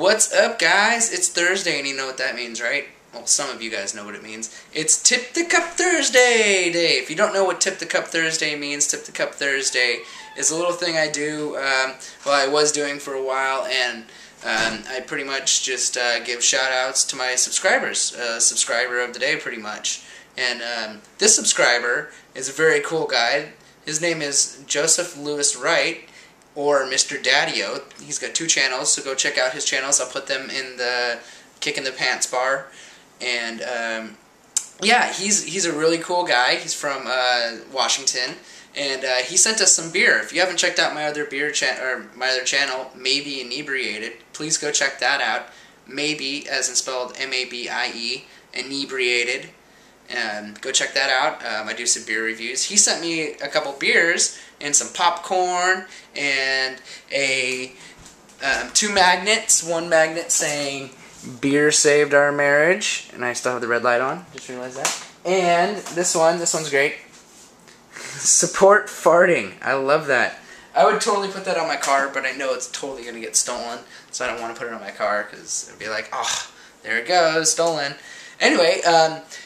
What's up, guys? It's Thursday, and you know what that means, right? Well, some of you guys know what it means. It's Tip the Cup Thursday day. If you don't know what Tip the Cup Thursday means, Tip the Cup Thursday is a little thing I do, I was doing for a while, and I pretty much just give shout-outs to my subscribers, subscriber of the day, pretty much. And this subscriber is a very cool guy. His name is Joseph Lewis Wright, or Mr. Daddy-O. He's got 2 channels, so go check out his channels. I'll put them in the Kick in the Pants bar. And yeah, he's a really cool guy. He's from Washington, and he sent us some beer. If you haven't checked out my other my other channel, Maybe Inebriated, please go check that out. Maybe, as in spelled M-A-B-I-E, Inebriated. Go check that out. I do some beer reviews. He sent me a couple beers and some popcorn and a 2 magnets. One magnet saying "Beer saved our marriage," and I still have the red light on. Just realized that. And this one's great. Support farting. I love that. I would totally put that on my car, but I know it's totally gonna get stolen, so I don't want to put it on my car because it'd be like, oh, there it goes, stolen. Anyway,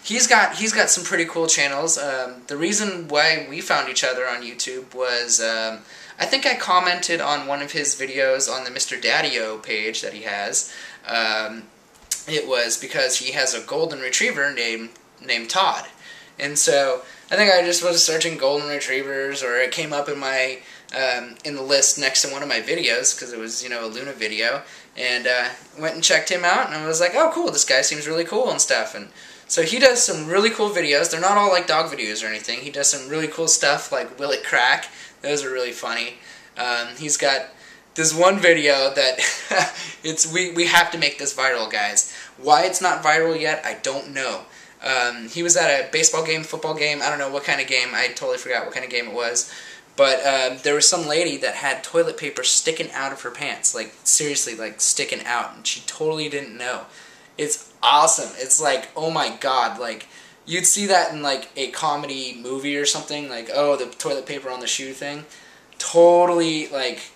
he's got some pretty cool channels. The reason why we found each other on YouTube was I think I commented on one of his videos on the Mr. Daddy-O page that he has. It was because he has a golden retriever named Todd, and so I think I just was searching golden retrievers, or it came up in my in the list next to one of my videos because it was, you know, a Luna video, and went and checked him out, and I was like, oh cool, this guy seems really cool and stuff. And so he does some really cool videos. They're not all like dog videos or anything. He does some really cool stuff like Will It Crack? Those are really funny. He's got this one video that we have to make this viral, guys. Why it's not viral yet, I don't know. He was at a baseball game, football game, I don't know what kind of game, I totally forgot what kind of game it was, but there was some lady that had toilet paper sticking out of her pants, like seriously, like sticking out, and she totally didn't know. It's awesome. It's like, oh my god, like you'd see that in like a comedy movie or something, like, oh, the toilet paper on the shoe thing. Totally, like,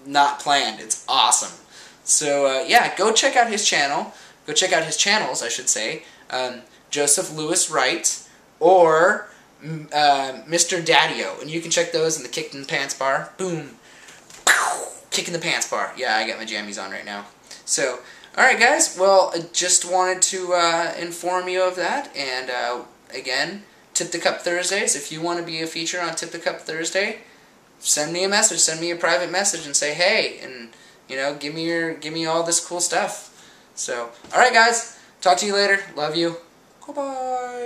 not planned. It's awesome. So yeah, go check out his channel. Go check out his channels, I should say. Joseph Lewis Wright or Mr. Daddy-O, and you can check those in the Kick in the Pants bar. Boom, Kick in the Pants bar. Yeah, I got my jammies on right now. So, all right, guys. Well, I just wanted to inform you of that, and again, Tip the Cup Thursdays. If you want to be a feature on Tip the Cup Thursday, send me a message. Send me a private message and say hey, and you know, give me all this cool stuff. So, all right, guys. Talk to you later. Love you. Goodbye.